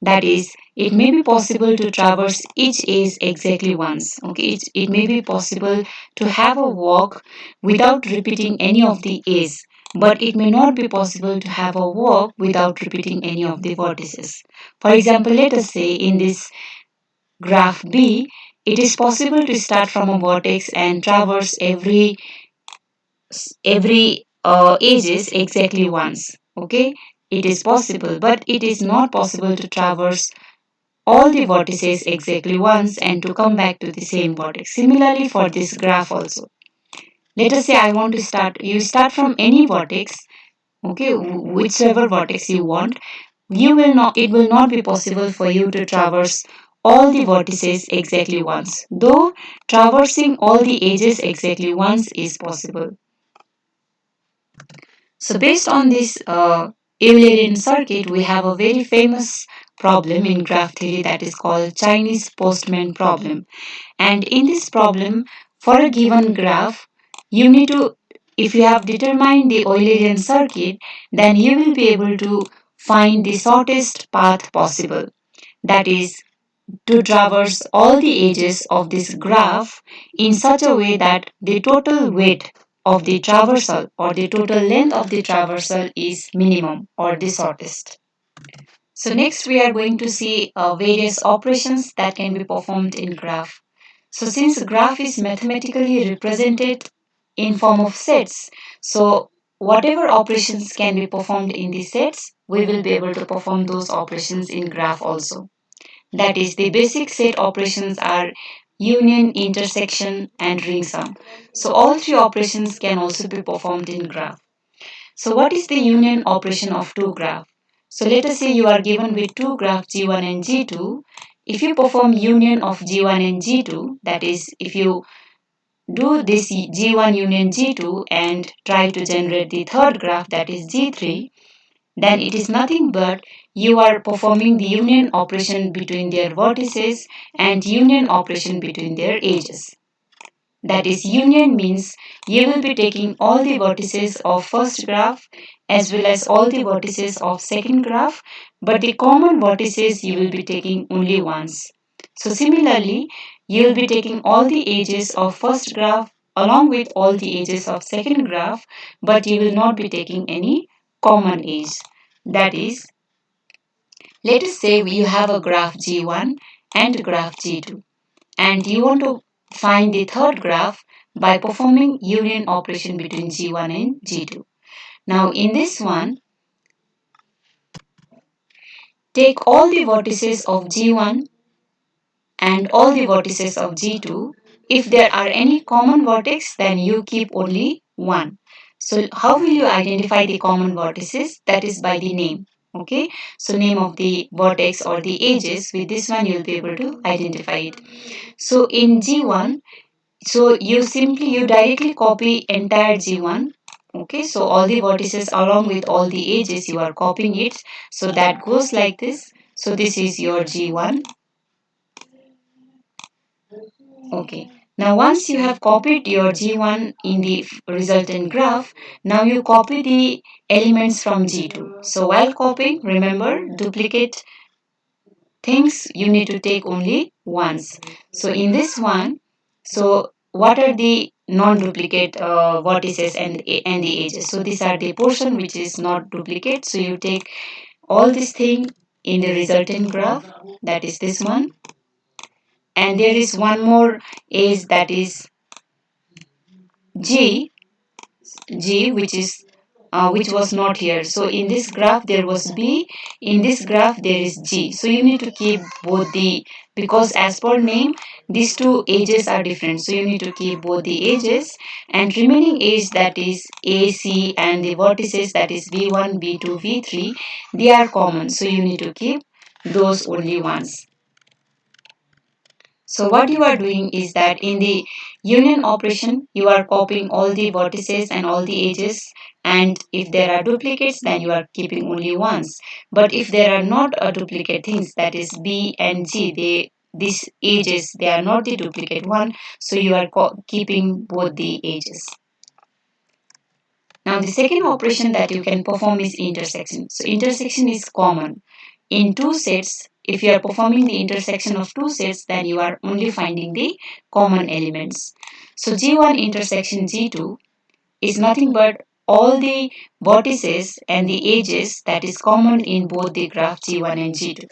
That is, it may be possible to traverse each edge exactly once. Okay, it may be possible to have a walk without repeating any of the edges, but it may not be possible to have a walk without repeating any of the vertices. For example, let us say in this graph B, it is possible to start from a vertex and traverse every edges exactly once. Okay, it is possible, but it is not possible to traverse all the vertices exactly once and to come back to the same vertex. Similarly for this graph also. Let us say I want to start, you start from any vertex, okay, whichever vertex you want, it will not be possible for you to traverse all the vertices exactly once, though traversing all the edges exactly once is possible. So based on this Eulerian circuit, we have a very famous problem in graph theory that is called Chinese postman problem. And in this problem, for a given graph, you need to, if you have determined the Eulerian circuit, then you will be able to find the shortest path possible. That is, to traverse all the edges of this graph in such a way that the total weight of the traversal or the total length of the traversal is minimum or the shortest. So next we are going to see various operations that can be performed in graph. So since graph is mathematically represented in form of sets, so whatever operations can be performed in the sets, we will be able to perform those operations in graph also. That is, the basic set operations are union, intersection, and ring sum. So all three operations can also be performed in graph. So what is the union operation of two graph? So let us say you are given with two graphs G1 and G2. If you perform union of G1 and G2, that is, if you do this G1 union G2 and try to generate the third graph, that is G3, then it is nothing but you are performing the union operation between their vertices and union operation between their edges. That is, union means you will be taking all the vertices of first graph as well as all the vertices of second graph, but the common vertices you will be taking only once. So similarly, you will be taking all the edges of first graph along with all the edges of second graph, but you will not be taking any common edge. That is, let us say you have a graph G1 and graph G2 and you want to find the third graph by performing union operation between G1 and G2. Now in this one, take all the vertices of G1 and all the vertices of G2. If there are any common vertex, then you keep only one. So how will you identify the common vertices? That is by the name. Okay, so name of the vertex or the edges, with this one you'll be able to identify it. So in G1, so you directly copy entire G1. Okay, so all the vertices along with all the edges you are copying it. So that goes like this. So this is your G1. Okay. Now once you have copied your G1 in the resultant graph, now you copy the elements from G2. So while copying, remember duplicate things you need to take only once. So in this one, so what are the non-duplicate vertices and the edges? So these are the portion which is not duplicate. So you take all this thing in the resultant graph, that is this one, and there is one more edge, that is G, which is which was not here. So in this graph there was B, in this graph there is G. So you need to keep both the, because as per name these two edges are different. So you need to keep both the edges, and remaining edge, that is AC, and the vertices, that is V1, V2, V3, they are common. So you need to keep those only once. So what you are doing is that in the union operation, you are copying all the vertices and all the edges, and if there are duplicates, then you are keeping only ones. But if there are not a duplicate things, that is B and G, these edges, they are not the duplicate one, so you are keeping both the edges. Now the second operation that you can perform is intersection. So intersection is common. In two sets, if you are performing the intersection of two sets, then you are only finding the common elements. So G1 intersection G2 is nothing but all the vertices and the edges that is common in both the graph G1 and G2.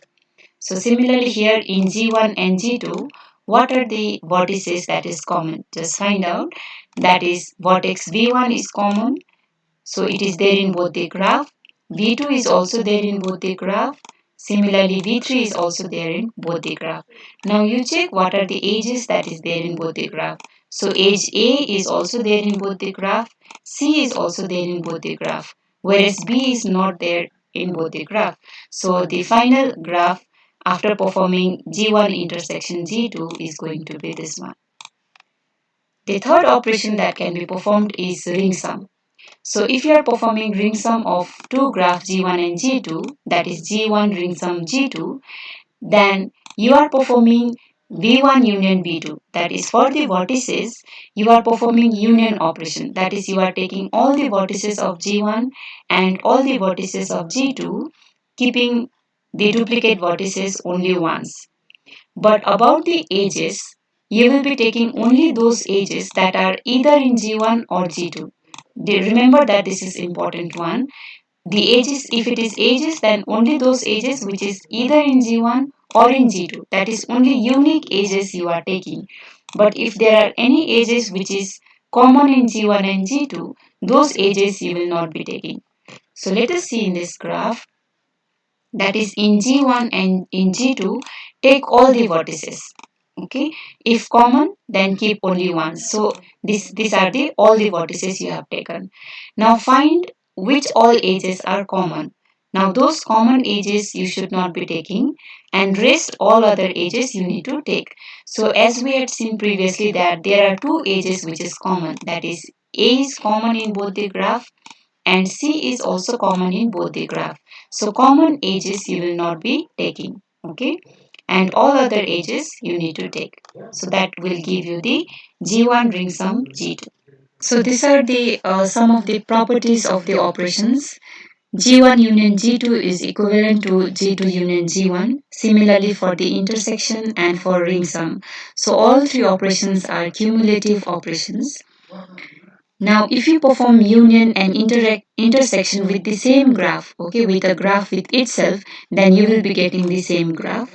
So similarly here in G1 and G2, what are the vertices that is common? Just find out. That is vertex V1 is common, so it is there in both the graph. V2 is also there in both the graph. Similarly, V3 is also there in both the graph. Now you check what are the edges that is there in both the graph. So edge A is also there in both the graph. C is also there in both the graph. Whereas B is not there in both the graph. So the final graph after performing G1 intersection G2 is going to be this one. The third operation that can be performed is ring sum. So if you are performing ring sum of two graphs G1 and G2, that is G1 ring sum G2, then you are performing V1 union V2. That is for the vertices, you are performing union operation. That is, you are taking all the vertices of G1 and all the vertices of G2, keeping the duplicate vertices only once. But about the edges, you will be taking only those edges that are either in G1 or G2. Remember that this is important one. The edges, if it is edges, then only those edges which is either in G1 or in G2. That is only unique edges you are taking. But if there are any edges which is common in G1 and G2, those edges you will not be taking. So let us see in this graph, that is in G1 and in G2, take all the vertices. Okay, if common, then keep only one. So these are the all the vertices you have taken. Now find which all edges are common. Now those common edges you should not be taking, and rest all other edges you need to take. So as we had seen previously that there are two edges which is common, that is A is common in both the graph and C is also common in both the graph. So common edges you will not be taking, okay, and all other edges you need to take. So that will give you the G1 ring sum G2. So these are the some of the properties of the operations. G1 union G2 is equivalent to G2 union G1. Similarly for the intersection and for ring sum. So all three operations are cumulative operations. Now, if you perform union and intersection with the same graph, okay, with a graph with itself, then you will be getting the same graph.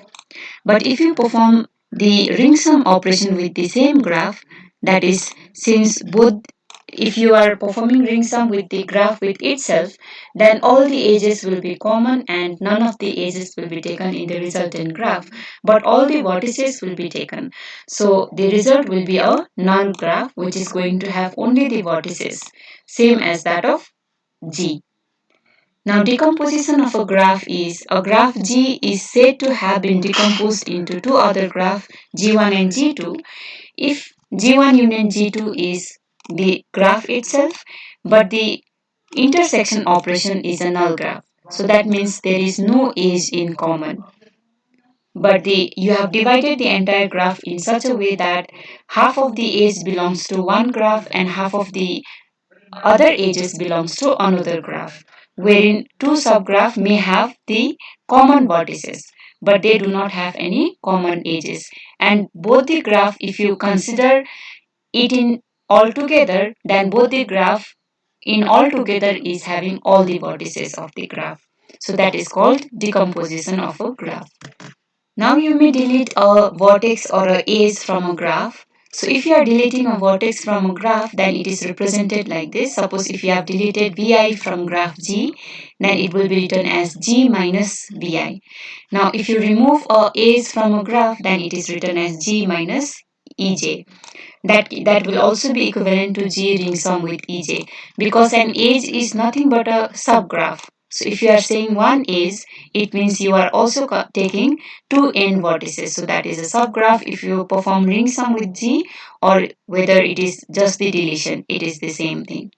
But if you perform the ring sum operation with the same graph, that is, since both if you are performing ring sum with the graph with itself, then all the edges will be common and none of the edges will be taken in the resultant graph, but all the vertices will be taken. So the result will be a null graph which is going to have only the vertices, same as that of G. Now, decomposition of a graph G is said to have been decomposed into two other graphs, G1 and G2, if G1 union G2 is the graph itself, but the intersection operation is a null graph. So that means there is no edge in common. But you have divided the entire graph in such a way that half of the edge belongs to one graph and half of the other edges belongs to another graph, wherein two subgraph may have the common vertices, but they do not have any common edges. And both the graph, if you consider it in altogether, then both the graph in altogether is having all the vertices of the graph. So that is called decomposition of a graph. Now you may delete a vertex or a edge from a graph. So if you are deleting a vertex from a graph, then it is represented like this. Suppose if you have deleted vi from graph G, then it will be written as G minus vi. Now if you remove a edge from a graph, then it is written as G minus ej. That will also be equivalent to G ring sum with ej, because an edge is nothing but a subgraph. So if you are saying one edge, it means you are also taking two end vertices. So that is a subgraph if you perform ring sum with G, or whether it is just the deletion, it is the same thing.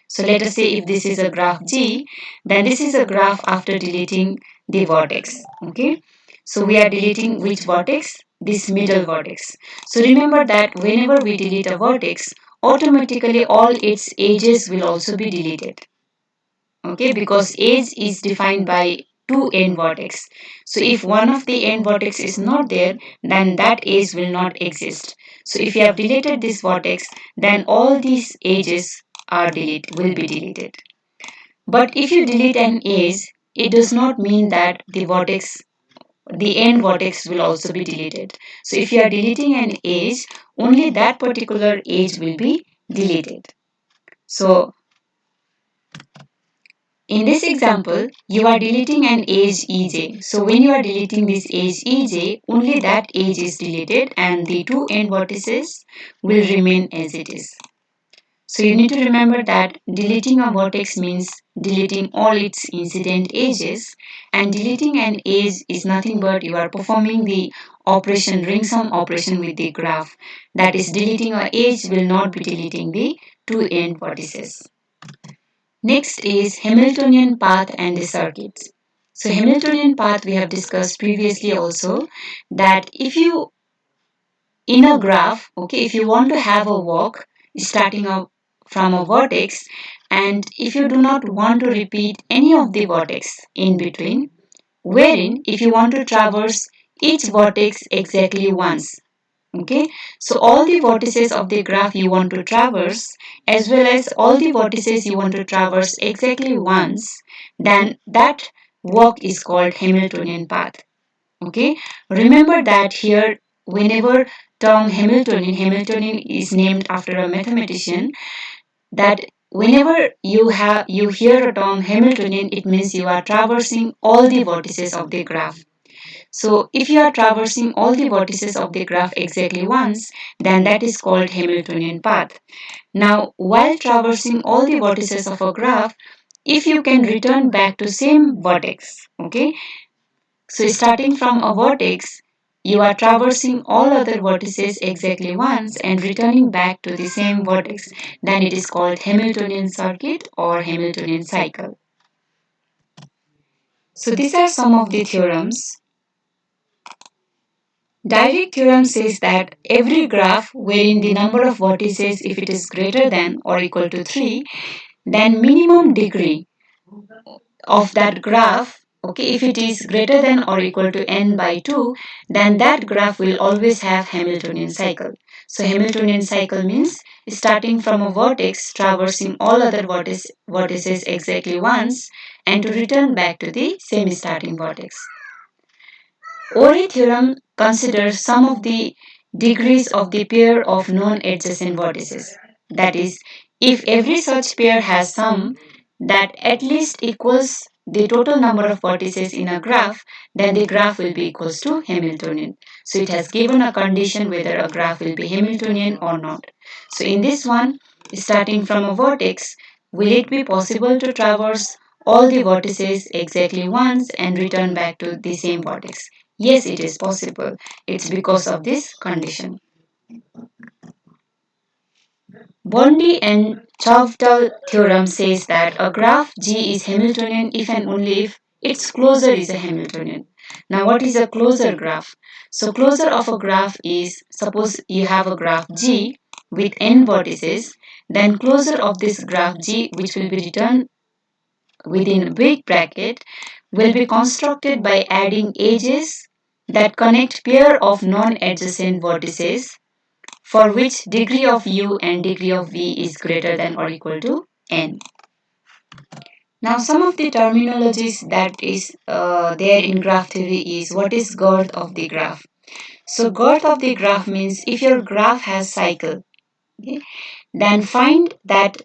So let us say if this is a graph G, then this is a graph after deleting the vertex. Okay. So we are deleting which vertex? This middle vertex. So remember that whenever we delete a vertex, automatically all its edges will also be deleted. Okay, because edge is defined by two end vertex. So if one of the end vertex is not there, then that edge will not exist. So if you have deleted this vertex, then all these edges will be deleted. But if you delete an edge, it does not mean that the end vertex will also be deleted. So if you are deleting an edge, only that particular edge will be deleted. So in this example, you are deleting an edge ej. So when you are deleting this edge ej, only that edge is deleted and the two end vertices will remain as it is. So you need to remember that deleting a vertex means deleting all its incident edges, and deleting an edge is nothing but you are performing the operation ring sum operation with the graph. That is, deleting a edge will not be deleting the two end vertices. Next is Hamiltonian path and the circuits. So Hamiltonian path we have discussed previously also, that if you in a graph, okay, if you want to have a walk starting up from a vertex, and if you do not want to repeat any of the vertex in between, wherein if you want to traverse each vertex exactly once, okay, so all the vertices of the graph you want to traverse as well as all the vertices you want to traverse exactly once, then that walk is called Hamiltonian path. Okay, remember that here whenever term Hamiltonian is named after a mathematician, that whenever you hear a term Hamiltonian, it means you are traversing all the vertices of the graph. So if you are traversing all the vertices of the graph exactly once, then that is called Hamiltonian path. Now, while traversing all the vertices of a graph, if you can return back to same vertex, okay? So starting from a vertex, you are traversing all other vertices exactly once and returning back to the same vertex. Then it is called Hamiltonian circuit or Hamiltonian cycle. So these are some of the theorems. Direct theorem says that every graph wherein the number of vertices, if it is greater than or equal to 3, then minimum degree of that graph, okay, if it is greater than or equal to n by 2, then that graph will always have Hamiltonian cycle. So Hamiltonian cycle means starting from a vertex, traversing all other vertices exactly once, and to return back to the same starting vertex. Ori theorem considers some of the degrees of the pair of non-adjacent vertices. That is, If every such pair has sum that at least equals the total number of vertices in a graph, then the graph will be equals to Hamiltonian. So it has given a condition whether a graph will be Hamiltonian or not. So in this one, starting from a vertex, will it be possible to traverse all the vertices exactly once and return back to the same vertex? Yes, it is possible. It's because of this condition. Bondi and Chauvel theorem says that a graph G is Hamiltonian if and only if its closure is a Hamiltonian. Now, what is a closure graph? So, closure of a graph is, suppose you have a graph G with n vertices, then closure of this graph G, which will be written within a big bracket, will be constructed by adding edges that connect pair of non-adjacent vertices for which degree of u and degree of v is greater than or equal to n. Now, some of the terminologies that is there in graph theory is what is girth of the graph. So, girth of the graph means if your graph has cycle, okay, then find that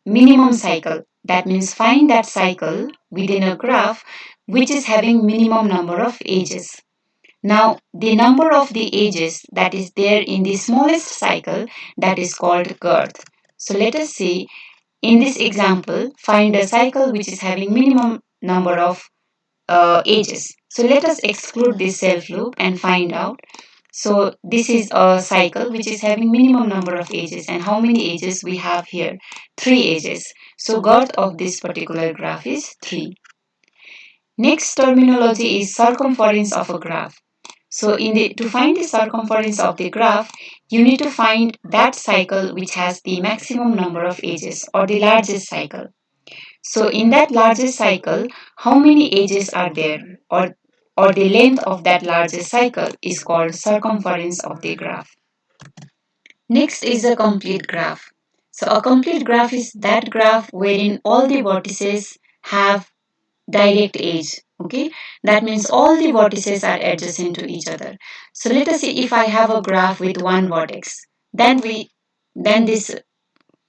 minimum cycle. That means find that cycle within a graph which is having minimum number of edges. Now, the number of the edges that is there in the smallest cycle, that is called girth. So let us see, in this example, find a cycle which is having minimum number of edges. So let us exclude this self loop and find out. So this is a cycle which is having minimum number of edges, and how many edges we have here? 3 edges. So girth of this particular graph is 3. Next terminology is circumference of a graph. So to find the circumference of the graph, you need to find that cycle which has the maximum number of edges or the largest cycle. So in that largest cycle, how many edges are there or the length of that largest cycle is called circumference of the graph. Next is a complete graph. So a complete graph is that graph wherein all the vertices have direct edge. Okay, that means all the vertices are adjacent to each other. So let us see, if I have a graph with one vertex, then this,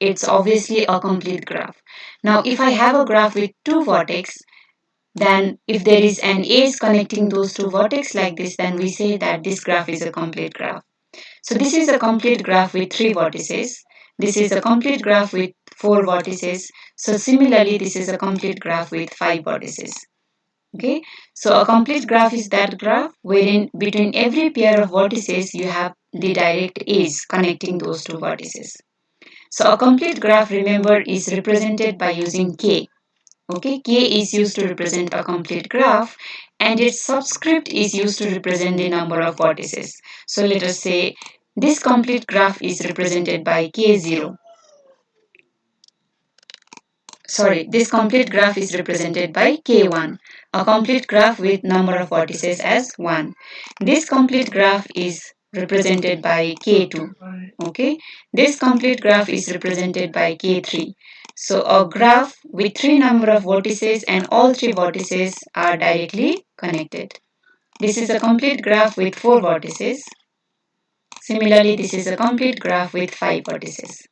it's obviously a complete graph. Now if I have a graph with two vertex, then if there is an edge connecting those two vertex like this, then we say that this graph is a complete graph. So this is a complete graph with three vertices. This is a complete graph with four vertices. So similarly, this is a complete graph with five vertices. Okay, so a complete graph is that graph wherein between every pair of vertices you have the direct edge connecting those two vertices. So a complete graph, remember, is represented by using k. Okay, k is used to represent a complete graph and its subscript is used to represent the number of vertices. So let us say this complete graph is represented by k0. Sorry, this complete graph is represented by k1, a complete graph with number of vertices as 1. This complete graph is represented by k2. Okay, this complete graph is represented by k3. So a graph with 3 number of vertices and all 3 vertices are directly connected. This is a complete graph with 4 vertices. Similarly, this is a complete graph with 5 vertices.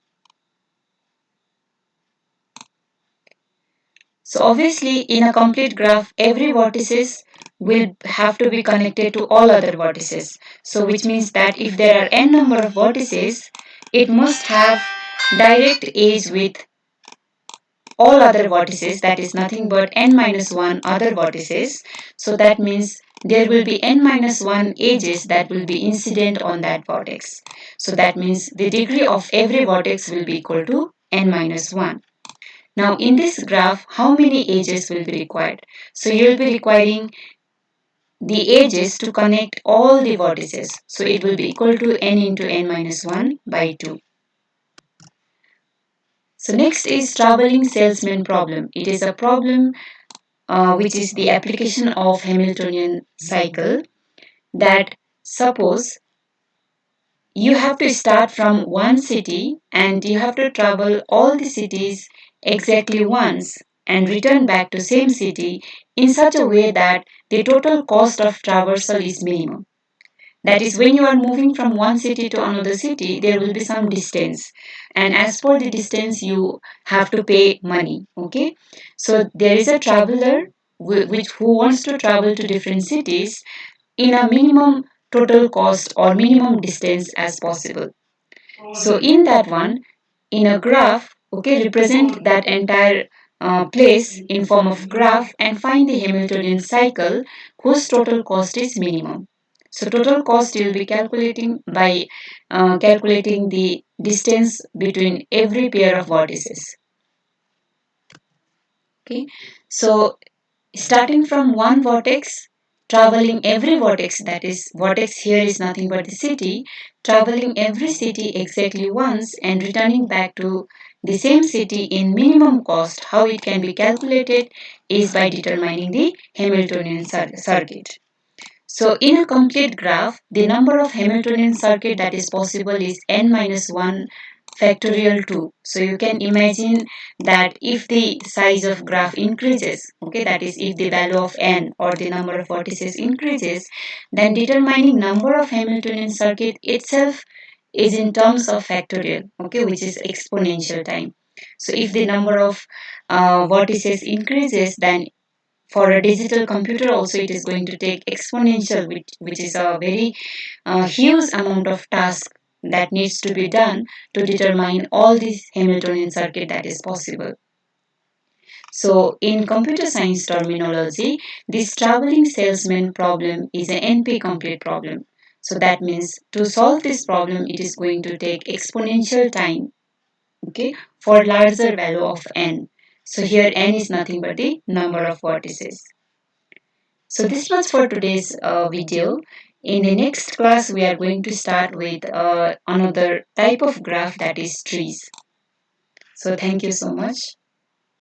So obviously in a complete graph, every vertices will have to be connected to all other vertices. So which means that if there are n number of vertices, it must have direct edge with all other vertices, that is nothing but n minus 1 other vertices. So that means there will be n minus 1 edges that will be incident on that vertex. So that means the degree of every vertex will be equal to n minus 1. Now in this graph, how many edges will be required? So you will be requiring the edges to connect all the vertices. So it will be equal to n into n minus 1 by 2. So next is traveling salesman problem. It is a problem which is the application of Hamiltonian cycle, that suppose you have to start from one city and you have to travel all the cities exactly once and return back to same city in such a way that the total cost of traversal is minimum. That is, when you are moving from one city to another city, there will be some distance. And as per the distance, you have to pay money. Okay. So there is a traveler who wants to travel to different cities in a minimum total cost or minimum distance as possible. So in that one, in a graph, okay, represent that entire place in form of graph and find the Hamiltonian cycle whose total cost is minimum. So total cost you will be calculating by calculating the distance between every pair of vertices. Okay, so starting from one vertex, traveling every vertex, that is, vertex here is nothing but the city, traveling every city exactly once and returning back to the same city in minimum cost, how it can be calculated is by determining the Hamiltonian circuit. So in a complete graph, the number of Hamiltonian circuit that is possible is n minus 1 factorial 2. So you can imagine that if the size of graph increases, okay, that is if the value of n or the number of vertices increases, then determining number of Hamiltonian circuit itself is in terms of factorial, okay, which is exponential time. So if the number of vertices increases, then for a digital computer also it is going to take exponential, which is a very huge amount of task that needs to be done to determine all these Hamiltonian circuit that is possible. So in computer science terminology, this traveling salesman problem is an NP complete problem. So that means to solve this problem it is going to take exponential time, okay, for larger value of n. So here n is nothing but the number of vertices. So this was for today's video. In the next class, we are going to start with another type of graph, that is trees. So thank you so much.